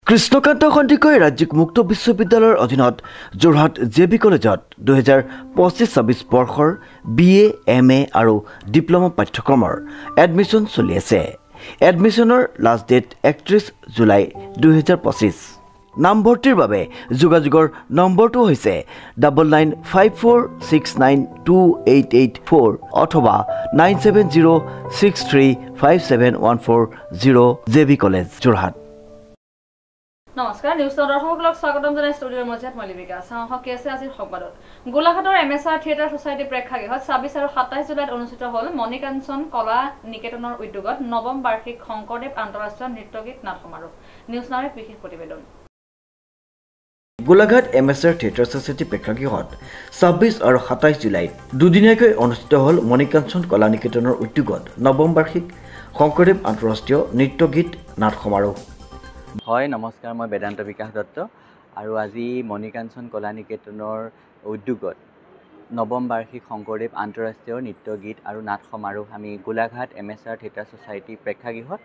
কৃষ্ণকান্ত সন্দিকৈ ৰাজ্যিক মুক্ত বিশ্ববিদ্যালয়ৰ অধীনত যোৰহাট জে.বি. কলেজত 2025-26 বৰ্ষৰ BA, MA আৰু ডিপ্ল'মা পাঠ্যক্ৰমৰ এডমিশ্যন চলি আছে। এডমিশ্যনৰ লাষ্ট ডেট 31 জুলাই 2025। নামভৰ্তিৰ বাবে যোগাযোগৰ নম্বৰটো হৈছে 9954692884 অথবা 9706357140 জে.বি. কলেজ যোৰহাট। নমস্কাৰ, নিউজ দৰ্শকসকলক স্বাগতম জনাই ষ্টুডিঅ'ৰ মজিয়াত মই লিপিকা চাওঁহকে আছে আজিৰ সংবাদত। গোলাঘাটৰ MSR থিয়েটাৰ ছ'চাইটি প্ৰেক্ষাগৃহত 26 আৰু 27 জুলাইত অনুষ্ঠিত হ'ল মণিকাঞ্চন কলা নিকেতনৰ উদ্যোগত নৱম বাৰ্ষিক শংকৰদেৱ আন্তঃৰাষ্ট্ৰীয় নৃত্য গীত নাট সমাৰোহ। নিউজ নাওৰ বিশেষ প্ৰতিবেদন। গোলাঘাট MSR থিয়েটাৰ ছ'চাইটি প্ৰেক্ষাগৃহত 26 আৰু 27 জুলাইত দুদিনীয়াকৈ অনুষ্ঠিত হ'ল মণিকাঞ্চন কলা নিকেতনৰ উদ্যোগত নৱম বাৰ্ষিক শংকৰদেৱ আন্তঃৰাষ্ট্ৰীয় নৃত্য গীত নাট সমাৰোহ। হয়, নমস্কাৰ, মই বেদান্ত বিকাশ দত্ত আৰু আজি মণিকাঞ্চন কলা নিকেতনৰ উদ্যোগত নৱম বাৰ্ষিক শংকৰদেৱ আন্তঃৰাষ্ট্ৰীয় নৃত্য গীত আৰু নাট সমাৰোহ আমি গোলাঘাট MSR থিয়েটাৰ ছ'চাইটি প্ৰেক্ষাগৃহত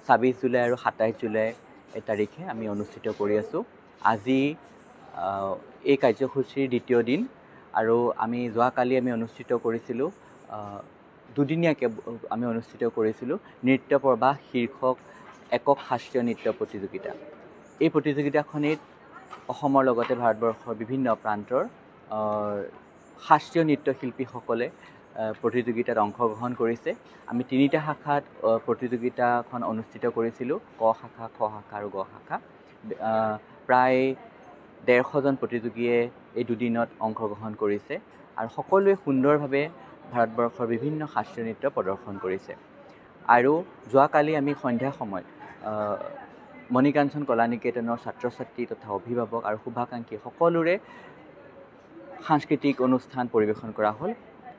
26 জুলাই আৰু 27 জুলাই তাৰিখে আমি অনুষ্ঠিত কৰি আছোঁ। আজি এই কাৰ্যসূচীৰ দ্বিতীয় দিন আৰু আমি যোৱাকালি আমি অনুষ্ঠিত কৰিছিলোঁ দুদিনীয়াকৈ আমি অনুষ্ঠিত কৰিছিলোঁ নৃত্য প্ৰবাহ শীৰ্ষক একক শাস্ত্ৰীয় নৃত্য প্ৰতিযোগিতা। এই প্ৰতিযোগিতাখনিত অসমৰ লগতে ভাৰতবৰ্ষৰ বিভিন্ন প্ৰান্তৰ শাস্ত্ৰীয় নৃত্যশিল্পীসকলে প্ৰতিযোগিতাত অংশগ্ৰহণ কৰিছে। আমি তিনিটা শাখাত প্ৰতিযোগিতাখন অনুষ্ঠিত কৰিছিলোঁ, ক শাখা, খ শাখা আৰু গ শাখা। প্ৰায় 150জন প্ৰতিযোগীয়ে এই দুদিনত অংশগ্ৰহণ কৰিছে আৰু সকলোৱে সুন্দৰভাৱে ভাৰতবৰ্ষৰ বিভিন্ন শাস্ত্ৰীয় নৃত্য প্ৰদৰ্শন কৰিছে। আৰু যোৱাকালি আমি সন্ধ্যা সময়ত মণিকাঞ্চন কলা নিকেতনৰ ছাত্ৰ ছাত্ৰী তথা অভিভাৱক আৰু শুভাকাংক্ষী সকলোৰে সাংস্কৃতিক অনুষ্ঠান পৰিৱেশন কৰা হ'ল।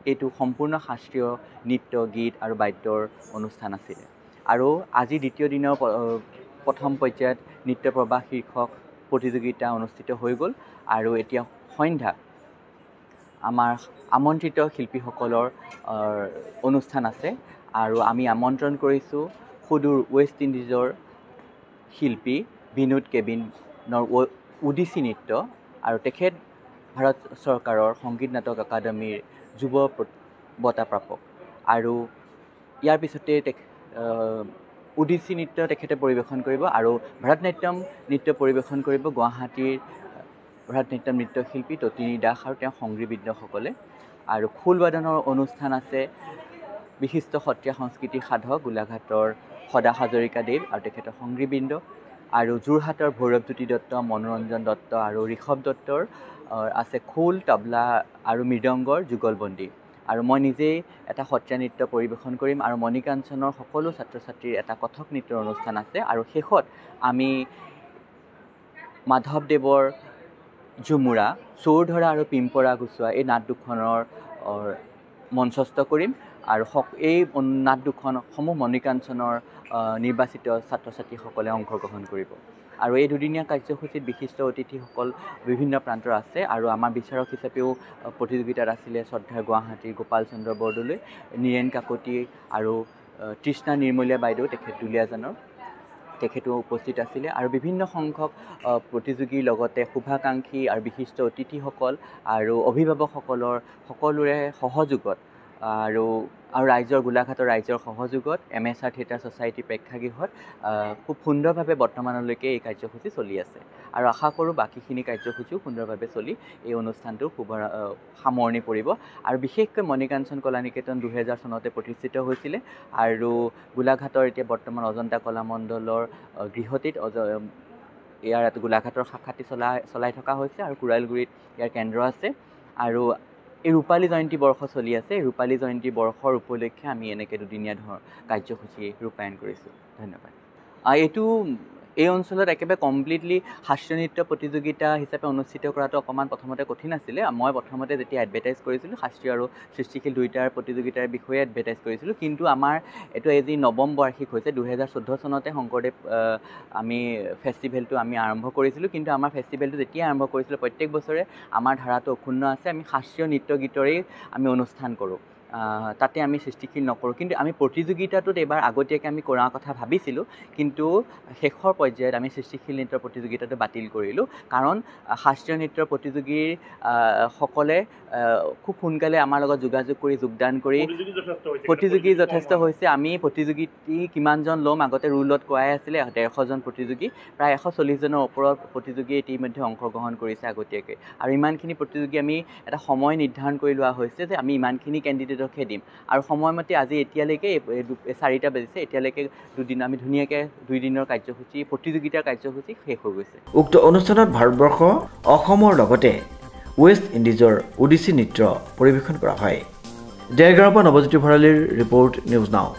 এইটো সম্পূৰ্ণ শাস্ত্ৰীয় নৃত্য, গীত আৰু বাদ্যৰ অনুষ্ঠান আছিলে। আৰু আজি দ্বিতীয় দিনৰ প্ৰথম পৰ্যায়ত নৃত্য প্ৰবাহ শীৰ্ষক প্ৰতিযোগিতা অনুষ্ঠিত হৈ গ'ল আৰু এতিয়া সন্ধ্যা আমাৰ আমন্ত্ৰিত শিল্পীসকলৰ অনুষ্ঠান আছে আৰু আমি আমন্ত্ৰণ কৰিছোঁ সুদূৰ ৱেষ্ট ইণ্ডিজৰ শিল্পী বিনোদ কেবিনৰ ওডিচি নৃত্য আৰু তেখেত ভাৰত চৰকাৰৰ সংগীত নাটক একাডেমীৰ যুৱ বঁটা প্ৰাপক। আৰু ইয়াৰ পিছতে ওডিচি নৃত্য তেখেতে পৰিৱেশন কৰিব আৰু ভাৰতনাট্যম নৃত্য পৰিৱেশন কৰিব গুৱাহাটীৰ ভাৰতনাট্যম নৃত্যশিল্পী তটিনী দাস আৰু তেওঁৰ সংগীবৃন্দসকলে। আৰু খোলবাদনৰ অনুষ্ঠান আছে বিশিষ্ট সত্ৰীয়া সংস্কৃতিৰ সাধক গোলাঘাটৰ সদা হাজৰিকাদেৱ আৰু তেখেতৰ সংগীবৃন্দ আৰু যোৰহাটৰ ভৈৰৱজ্যোতি দত্ত, মনোৰঞ্জন দত্ত আৰু ঋষভ দত্তৰ আছে খোল, তবলা আৰু মৃদংগৰ যুগলবন্দী। আৰু মই নিজেই এটা সত্ৰীয়া নৃত্য পৰিৱেশন কৰিম আৰু মণিকাঞ্চনৰ সকলো ছাত্ৰ ছাত্ৰীৰ এটা কথক নৃত্যৰ অনুষ্ঠান আছে। আৰু শেষত আমি মাধৱদেৱৰ ঝুমুৰা, চোৰধৰা আৰু পিম্পৰা গুচোৱা এই নাট দুখনৰ মঞ্চস্থ কৰিম আৰু এই নাট দুখনসমূহ মণিকাঞ্চনৰ নিৰ্বাচিত ছাত্ৰ ছাত্ৰীসকলে অংশগ্ৰহণ কৰিব। আৰু এই দুদিনীয়া কাৰ্যসূচীত বিশিষ্ট অতিথিসকল বিভিন্ন প্ৰান্তৰ আছে আৰু আমাৰ বিচাৰক হিচাপেও প্ৰতিযোগিতাত আছিলে শ্ৰদ্ধাৰ গুৱাহাটীৰ গোপাল চন্দ্ৰ বৰদলৈ, নীৰেণ কাকতি আৰু তৃষ্ণা নিৰ্মলীয়া বাইদেউ তেখেত দুলীয়াজানৰ, তেখেতো উপস্থিত আছিলে। আৰু বিভিন্ন সংখ্যক প্ৰতিযোগীৰ লগতে শুভাকাংক্ষী আৰু বিশিষ্ট অতিথিসকল আৰু অভিভাৱকসকলৰ সকলোৰে সহযোগত আৰু ৰাইজৰ গোলাঘাটৰ ৰাইজৰ সহযোগত MSR থিয়েটাৰ ছ'চাইটি প্ৰেক্ষাগৃহত খুব সুন্দৰভাৱে বৰ্তমানলৈকে এই কাৰ্যসূচী চলি আছে আৰু আশা কৰোঁ বাকীখিনি কাৰ্যসূচীও সুন্দৰভাৱে চলি এই অনুষ্ঠানটো সামৰণি পৰিব। আৰু বিশেষকৈ মণিকাঞ্চন কলা নিকেতন 2000 চনতে প্ৰতিষ্ঠিত হৈছিলে আৰু গোলাঘাটৰ এতিয়া বৰ্তমান অজন্তা কলামণ্ডলৰ গৃহটিত ইয়াৰ গোলাঘাটৰ শাখাটি চলাই থকা হৈছে আৰু কুৰাইলগুৰিত ইয়াৰ কেন্দ্ৰ আছে। আৰু এই ৰূপালী জয়ন্তী বৰ্ষ চলি আছে। ৰূপালী জয়ন্তী বৰ্ষৰ উপলক্ষে আমি এনেকৈ দুদিনীয়া কাৰ্যসূচী ৰূপায়ণ কৰিছোঁ। ধন্যবাদ। এই অঞ্চলত একেবাৰে কমপ্লিটলি শাস্ত্ৰীয় নৃত্য প্ৰতিযোগিতা হিচাপে অনুষ্ঠিত কৰাটো অকণমান প্ৰথমতে কঠিন আছিলে। মই প্ৰথমতে যেতিয়া এডভাৰটাইজ কৰিছিলোঁ শাস্ত্ৰীয় আৰু সৃষ্টিশীল দুয়োটাৰ প্ৰতিযোগিতাৰ বিষয়ে এডভাৰটাইজ কৰিছিলোঁ, কিন্তু আমাৰ এইটো আজি নৱম বাৰ্ষিক হৈছে। 2014 চনতে শংকৰদেৱ আমি ফেষ্টিভেলটো আমি আৰম্ভ কৰিছিলোঁ, কিন্তু আমাৰ ফেষ্টিভেলটো যেতিয়া আৰম্ভ কৰিছিলোঁ প্ৰত্যেক বছৰে আমাৰ ধাৰাটো অক্ষুণ্ণ আছে। আমি শাস্ত্ৰীয় নৃত্য গীতৰেই আমি অনুষ্ঠান কৰোঁ। তাতে আমি সৃষ্টিশীল নকৰোঁ কিন্তু আমি প্ৰতিযোগিতাটোত এবাৰ আগতীয়াকৈ আমি কৰাৰ কথা ভাবিছিলোঁ কিন্তু শেষৰ পৰ্যায়ত আমি সৃষ্টিশীল নৃত্যৰ প্ৰতিযোগিতাটো বাতিল কৰিলোঁ কাৰণ শাস্ত্ৰীয় নৃত্যৰ প্ৰতিযোগীৰ সকলে খুব সোনকালে আমাৰ লগত যোগাযোগ কৰি যোগদান কৰি প্ৰতিযোগী যথেষ্ট হৈছে আমি প্ৰতিযোগী কিমানজন ল'ম আগতে ৰুলত কোৱাই আছিলে 150জন প্ৰতিযোগী প্ৰায় 140জনৰ ওপৰত প্ৰতিযোগীয়ে ইতিমধ্যে অংশগ্ৰহণ কৰিছে আগতীয়াকৈ আৰু ইমানখিনি প্ৰতিযোগী আমি এটা সময় নিৰ্ধাৰণ কৰি লোৱা হৈছে যে আমি ইমানখিনি কেণ্ডিডেটকহে দিম আৰু সময়মতে আজি এতিয়ালৈকে 4টা বাজিছে এতিয়ালৈকে আমি ধুনীয়াকৈ 2 দিনৰ কাৰ্যসূচী প্ৰতিযোগিতাৰ কাৰ্যসূচী শেষ হৈ গৈছে উক্ত অনুষ্ঠানত ভাৰতবৰ্ষ অসমৰ লগতে ৱেষ্ট ইণ্ডিজৰ ওডিচি নৃত্য পৰিৱেশন কৰা হয়। দেৰগাঁৱৰ পৰা নৱজ্যোতি ভৰালীৰ ৰিপৰ্ট নিউজ নাও।